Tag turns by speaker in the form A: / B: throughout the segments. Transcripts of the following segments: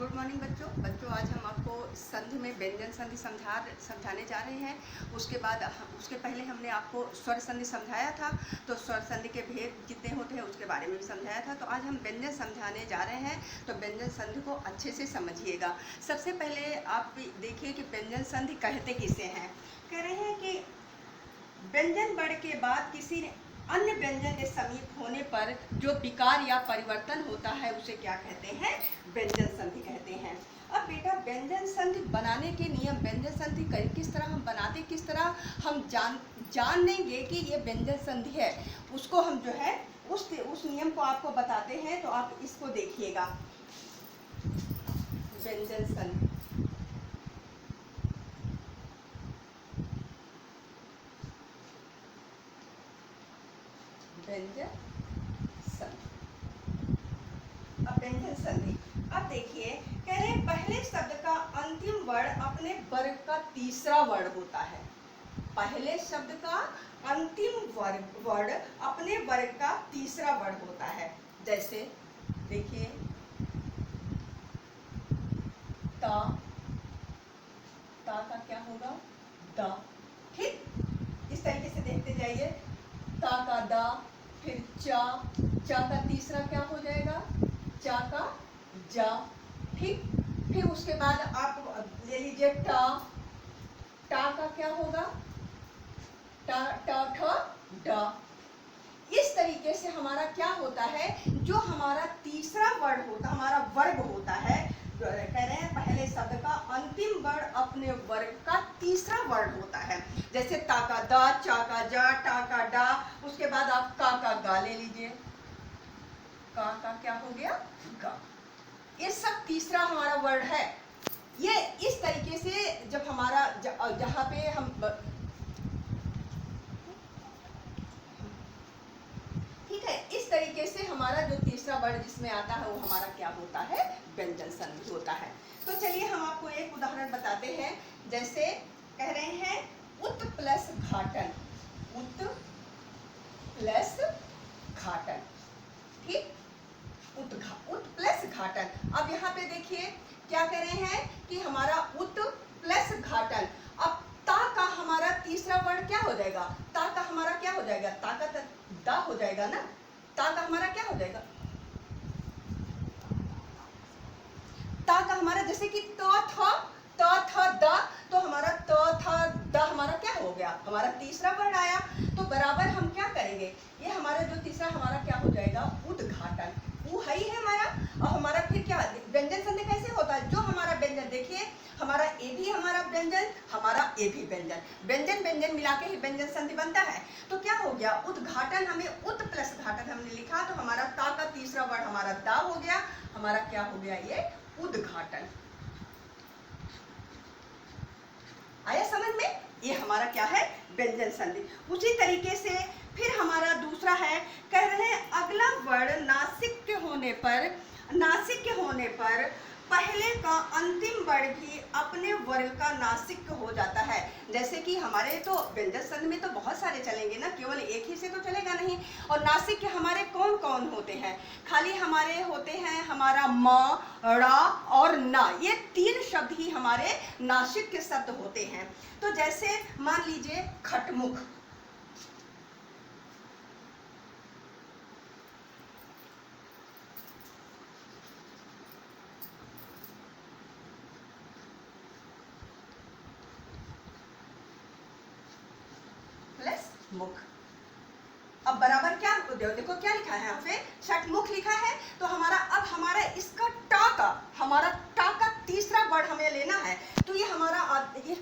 A: Good morning बच्चों आज हम आपको संधि में व्यंजन संधि समझाने जा रहे हैं। उसके पहले हमने आपको स्वर संधि समझाया था, तो स्वर संधि के भेद कितने होते हैं उसके बारे में भी समझाया था। तो आज हम व्यंजन समझाने जा रहे हैं, तो व्यंजन संधि को अच्छे से समझिएगा। सबसे पहले आप देखिए कि व्यंजन संधि कहते किसे हैं। कह रहे हैं कि व्यंजन वर्ण के बाद किसी अन्य व्यंजन के समीप होने पर जो विकार या परिवर्तन होता है उसे क्या कहते हैं? व्यंजन संधि कहते हैं। अब बेटा व्यंजन संधि बनाने के नियम, व्यंजन संधि किस तरह हम बनाते, किस तरह हम जान लेंगे कि ये व्यंजन संधि है, उसको हम जो है उस नियम को आपको बताते हैं। तो आप इसको देखिएगा, व्यंजन संधि। व्यंजन संधि, अब व्यंजन संधि, अब देखिए कह रहे हैं पहले शब्द का अंतिम वर्ण अपने वर्ग का तीसरा वर्ण होता है। पहले शब्द का अंतिम वर्ण अपने वर्ग का तीसरा वर्ण होता है। जैसे देखिए ता का क्या होगा? दा। ठीक, इस तरीके से देखते जाइए। ता का दा, फिर चा का तीसरा क्या हो जाएगा? चा का जा। ठीक, फिर उसके बाद आप ले लीजिए टा का क्या होगा? टा ठ डा। इस तरीके से हमारा क्या होता है, जो हमारा तीसरा वर्ण होता, हमारा वर्ग होता है, कह रहे हैं पहले शब्द का अंतिम वर्ण अपने वर्ग का तीसरा वर्ण होता है। जैसे ता का दा, चा का जा, टा का डा, उसके बाद आप का गा ले लीजिए। का क्या हो गया? गा। ये सब तीसरा हमारा वर्ण है। ये इस तरीके से जब हमारा जहाँ पे हम ठीक है, इस तरीके से हमारा जो तीसरा वर्ण जिसमें आता है वो हमारा क्या होता है? व्यंजन संधि होता है। तो चलिए हम आपको एक उदाहरण बताते हैं। जैसे कह रहे हैं उत प्लस घाटन, उत प्लस घाटन। ठीक, उत प्लस घाटन। अब यहाँ पे देखिए क्या कह रहे हैं कि हमारा उत प्लस घाटन। अब ता का हमारा तीसरा वर्ण क्या हो जाएगा? ता का हमारा क्या हो जाएगा? ता का दा हो जाएगा ना। ता का हमारा क्या हो जाएगा? ता का हमारा जैसे कि त थ दा, तो हमारा त थ दा हमारा क्या हो गया? हमारा तीसरा वर्ण आया। तो बराबर हम क्या करेंगे, ये हमारा जो तीसरा हमारा क्या हो जाएगा? उद्घाटन। वो है ही है हमारा। और हमारा फिर क्या व्यंजन संधि कैसे होता है? जो हमारा व्यंजन देखिए, हमारा ए भी हमारा व्यंजन, हमारा ए भी व्यंजन, व्यंजन मिला के ही व्यंजन संधि बनता है। तो क्या हो गया? उद्घाटन, हमें उत प्लस घाटन हमने लिखा, तो हमारा ता का तीसरा वर्ण हमारा दा हो गया। हमारा क्या हो गया? ये उद्घाटन। आया समझ में? ये हमारा क्या है? व्यंजन संधि। उसी तरीके से फिर हमारा दूसरा है, कह रहे हैं अगला वर्ण नासिक के होने पर पहले का अंतिम वर्ण भी अपने वर्ग का नासिक हो जाता है। जैसे कि हमारे तो व्यंजन संधि में तो बहुत सारे चलेंगे ना, केवल एक ही से तो चलेगा नहीं। और नासिक के हमारे कौन कौन होते हैं? खाली हमारे होते हैं हमारा म, ड़ा और ना, ये तीन शब्द ही हमारे नासिक के शब्द होते हैं। तो जैसे मान लीजिए खटमुख, मुख। अब बराबर क्या देखो क्या लिखा है यहाँ पे? षटमुख लिखा है। तो हमारा इसका हमारा टा का तीसरा वर्ण हमें लेना है। तो ये हमारा ये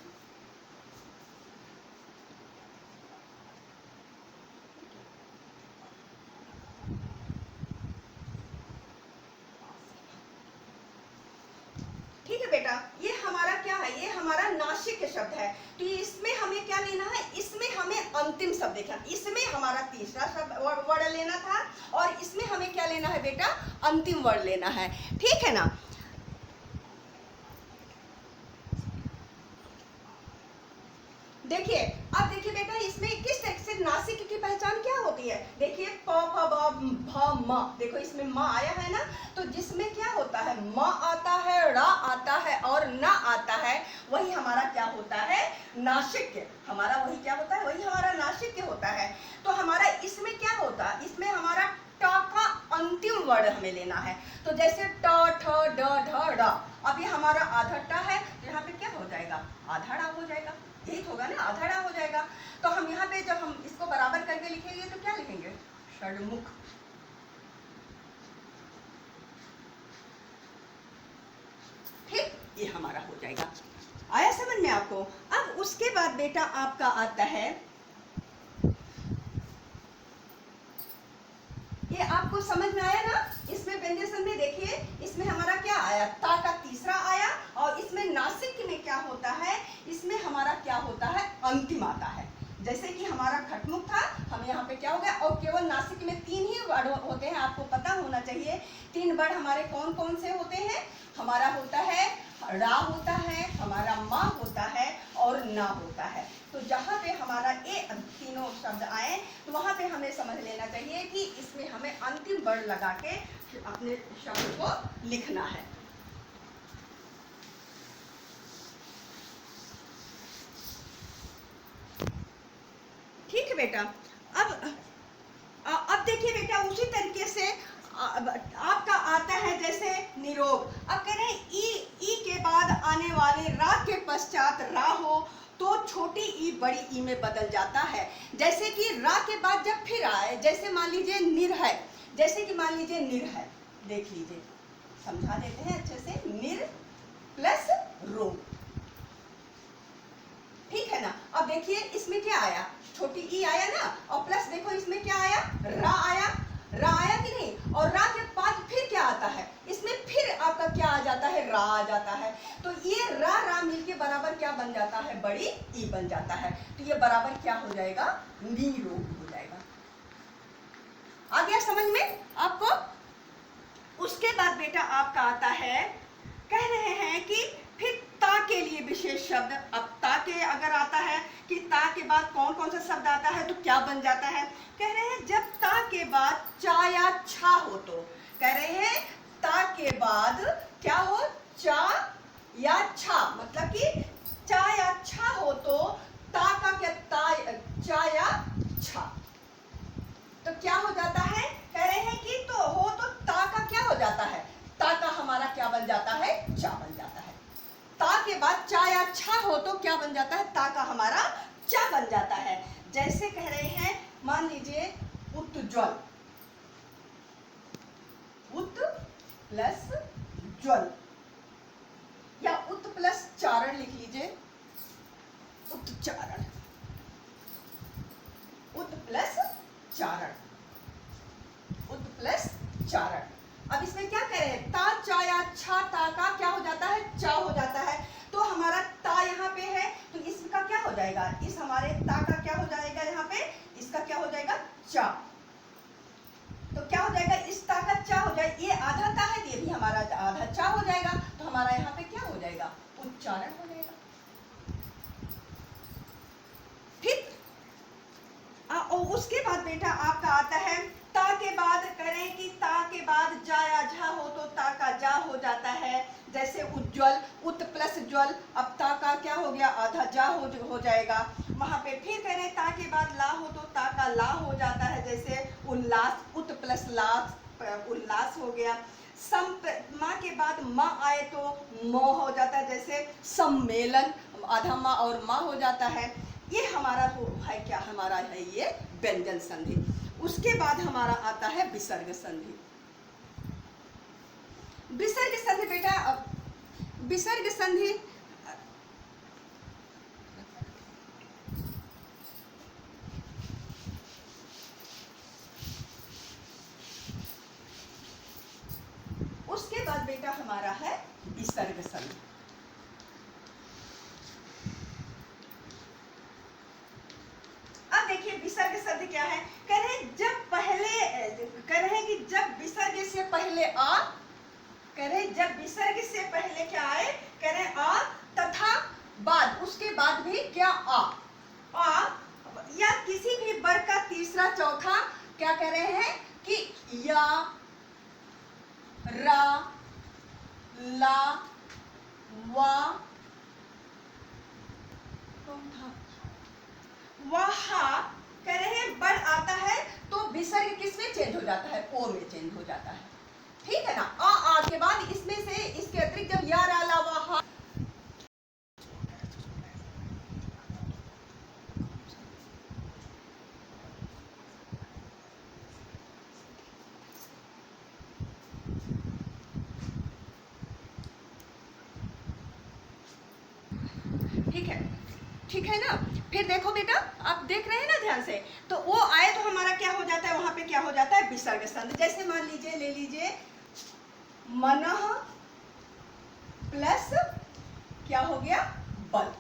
A: ठीक है बेटा, ये हमारा क्या है? ये हमारा नासिक शब्द है। तो इसमें हमें क्या लेना है? इसमें हमें अंतिम शब्द देखना, इसमें हमारा तीसरा शब्द वर्ण लेना था, और इसमें हमें क्या लेना है बेटा? अंतिम वर्ण लेना है। ठीक है ना? देखिए, अब देखिए बेटा, इसमें किस तरह से नासिक की पहचान क्या होती है? देखिए प फ ब भ म, देखो इसमें म आया है ना, तो जिसमें क्या होता होता है, म आता है, रा आता है और न आता है, वही हमारा क्या होता है, नासिक्य। हमारा वही क्या होता है, वही हमारा नासिक्य होता है। तो हमारा इसमें क्या होता है, इसमें हमारा ट का अंतिम वर्ण हमें लेना है। तो जैसे ट, ठ, ड, ढ, ड, अब ये हमारा आधा ट है, यहाँ पे क्या हो जाएगा, आधा ड़ा हो जाएगा, यही होगा ना, आधा ड़ा हो जाएगा। तो हम यहाँ पे जब हम इसको बराबर करके लिखेंगे तो क्या लिखेंगे, षडमुख। ठीक, ये हमारा हो जाएगा। आया समझ में आपको? अब उसके बाद बेटा आपका आता है, ये आपको समझ में आया ना? इसमें व्यंजन में देखिए, इसमें हमारा क्या आया, ता का तीसरा आया, और इसमें नासिक में क्या होता है, इसमें हमारा क्या होता है, अंतिम आता है। जैसे कि हमारा खटमुख था, हम यहाँ पे क्या हो गया, और केवल नासिक में 3 ही वर्ड होते हैं, आपको पता होना चाहिए। 3 वर्ड हमारे कौन कौन से होते हैं, हमारा होता है रा होता है, हमारा मा होता है और ना होता है। तो जहाँ पे हमारा ये तीनों शब्द आए, तो वहाँ पे हमें समझ लेना चाहिए कि इसमें हमें अंतिम वर्ण लगा के अपने शब्द को लिखना है। ठीक है बेटा। अब देखिए बेटा, उसी तरीके से आपका आता है जैसे निरोग। अब कह रहे हैं ई के बाद आने वाले रा के पश्चात रा हो तो छोटी ई बड़ी ई में बदल जाता है। जैसे कि रा के बाद जब फिर आए, जैसे मान लीजिए निर है, जैसे कि मान लीजिए निर है, देख लीजिए, समझा देते हैं अच्छे से, निर प्लस रोग, ठीक है ना। अब देखिए इसमें क्या आया, छोटी ई आया ना, और प्लस देखो इसमें क्या आया, रा आया, रा आया कि नहीं, और रा के बाद फिर क्या आता है, इसमें फिर आपका क्या आ जाता है, रा आ जाता है। तो ये रा रा मिलके बराबर क्या बन जाता है, बड़ी ई बन जाता है। तो ये बराबर क्या हो जाएगा, निरोग हो जाएगा। आ गया समझ में आपको? उसके बाद बेटा आपका आता है, कह रहे हैं कि फिर ता के लिए विशेष शब्द। अब ता के अगर आता है कि ता के बाद कौन कौन सा शब्द आता है तो क्या बन जाता है, कह रहे हैं जब ता के बाद चा या छा हो, तो कह रहे हैं ता के बाद क्या हो, चा या छा, मतलब कि चा या छा हो तो ता का क्या, ता चा या छा, तो क्या हो जाता है, कह रहे हैं कि तो हो तो ता का क्या हो जाता है, ता का हमारा क्या बन जाता है, चा बन जाता है। ता के बाद चा या छा हो तो क्या बन जाता है, ता का हमारा चा बन जाता है। जैसे कह रहे हैं, मान लीजिए उत्ज्वल, उत प्लस ज्वल, या उत प्लस चारण लिख लीजिए, उत्चारण, उत प्लस चारण, उत प्लस चारण। अब इसमें क्या करें, ता चा या छा, ता का क्या हो जाता है, चा हो जाता है। तो हमारा ता यहाँ पे है, तो इसका क्या हो जाएगा, इस हमारे ता का क्या हो जाएगा, यहाँ पे इसका क्या हो जाएगा, चा। तो क्या हो जाएगा, इस ता का चा हो जाएगा, ये आधा ता है, ये भी हमारा आधा चा हो जाएगा। तो हमारा यहाँ पे क्या हो जाएगा, उच्चारण हो जाएगा। ठीक। और उसके बाद बेटा आपका आता है, ता के बाद करें कि ता के बाद जा या झा हो तो ता का जा हो जाता है। जैसे उज्ज्वल, उत प्लस ज्वल, अब ता का क्या हो गया, आधा जा हो जाएगा। वहां पे फिर करें ता के बाद ला हो तो ता का ला हो जाता है। जैसे उल्लास, उत प्लस लास, उल्लास हो गया। माँ के बाद माँ आए तो मो हो जाता है। जैसे सम्मेलन, आधा माँ और माँ हो जाता है। ये हमारा है क्या, हमारा है ये व्यंजन संधि। उसके बाद हमारा आता है विसर्ग संधि। विसर्ग संधि बेटा, विसर्ग संधि उसके बाद बेटा हमारा है विसर्ग संधि। अब देखिए विसर्ग संधि क्या है, कह रहे हैं जब पहले, कह रहे हैं कि जब विसर्ग से पहले आ, कह रहे हैं जब विसर्ग से पहले क्या आए, कह रहे हैं आ तथा बाद, उसके बाद भी क्या आ या किसी भी वर्ग का तीसरा चौथा, क्या कह रहे हैं कि या, रा, वा, कौन था, वहा। कह रहे हैं बड़ आता है तो विसर्ग किस में चेंज हो जाता है, ओ में चेंज हो जाता है, ठीक है ना। आ के बाद इसमें से इसके अतिरिक्त जब या रा ला वा हा, ठीक है, ठीक है ना। फिर देखो बेटा, आप देख रहे हैं ना ध्यान से, तो वो आए तो हमारा क्या हो जाता है, वहां पे क्या हो जाता है, विसर्ग संधि। जैसे मान लीजिए, ले लीजिए मनः प्लस क्या हो गया, बल,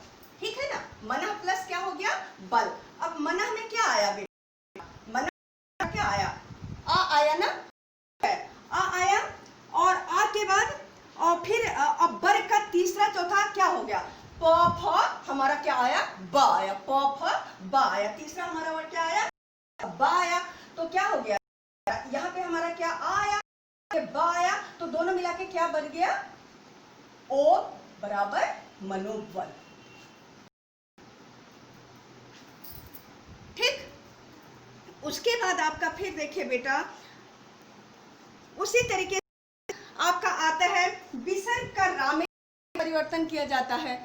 A: ठीक है ना। मनः प्लस क्या हो गया, बल। अब मनः में क्या आया बेटा, मनः क्या आया, आ आया ना, आ आया, और आ के बाद और फिर अब बर का तीसरा चौथा क्या हो गया, प फ, हमारा क्या आया, बा आया, प फ बा आया, तीसरा हमारा वर्ड क्या आया, बा आया। तो क्या हो गया, यहाँ पे हमारा क्या आया, बा आया, तो दोनों मिला के क्या बन गया, ओ बराबर मनोबल, ठीक। उसके बाद आपका फिर देखिए बेटा, उसी तरीके से आपका आता है विसर्ग का रा में परिवर्तन किया जाता है।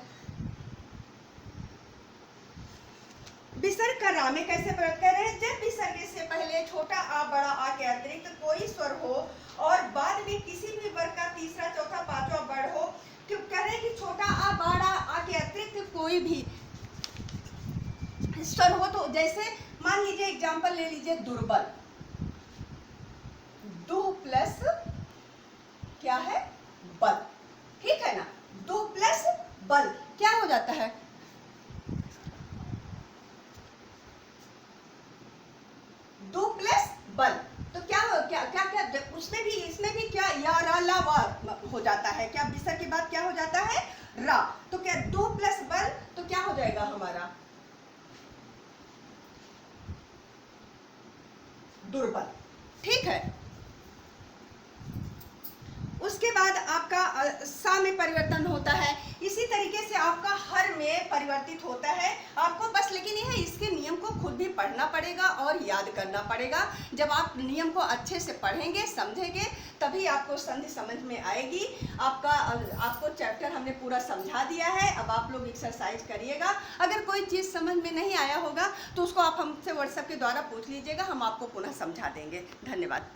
A: विसर्ग का रा में कैसे प्रयोग कर रहे हैं, जब विसर्ग से पहले छोटा आ बड़ा आ के अतिरिक्त कोई स्वर हो और बाद में किसी भी वर्ग का तीसरा चौथा पांचवा वर्ड हो, क्यों कह रहे हैं कि छोटा आ बड़ा आ के अतिरिक्त कोई भी स्वर हो, तो जैसे मान लीजिए एग्जांपल ले लीजिए, दुर्बल, दु प्लस क्या है, बल, ठीक है ना। दु प्लस बल क्या हो जाता है, दो प्लस बल, तो क्या हो, क्या क्या क्या उसमें भी इसमें भी क्या या रा ला वा हो जाता है, क्या विसर्ग के बाद क्या हो जाता है, रा। तो क्या दो प्लस बल, तो क्या हो जाएगा हमारा, दुर्बल, ठीक है। उसके बाद आपका सा में परिवर्तन होता है, इसी तरीके से आपका हर में परिवर्तित होता है। आपको बस लेकिन यह है, इसके नियम को खुद भी पढ़ना पड़ेगा और याद करना पड़ेगा। जब आप नियम को अच्छे से पढ़ेंगे, समझेंगे, तभी आपको संधि समझ में आएगी। आपको चैप्टर हमने पूरा समझा दिया है, अब आप लोग एक्सरसाइज करिएगा। अगर कोई चीज़ समझ में नहीं आया होगा तो उसको आप हमसे व्हाट्सएप के द्वारा पूछ लीजिएगा, हम आपको पुनः समझा देंगे। धन्यवाद।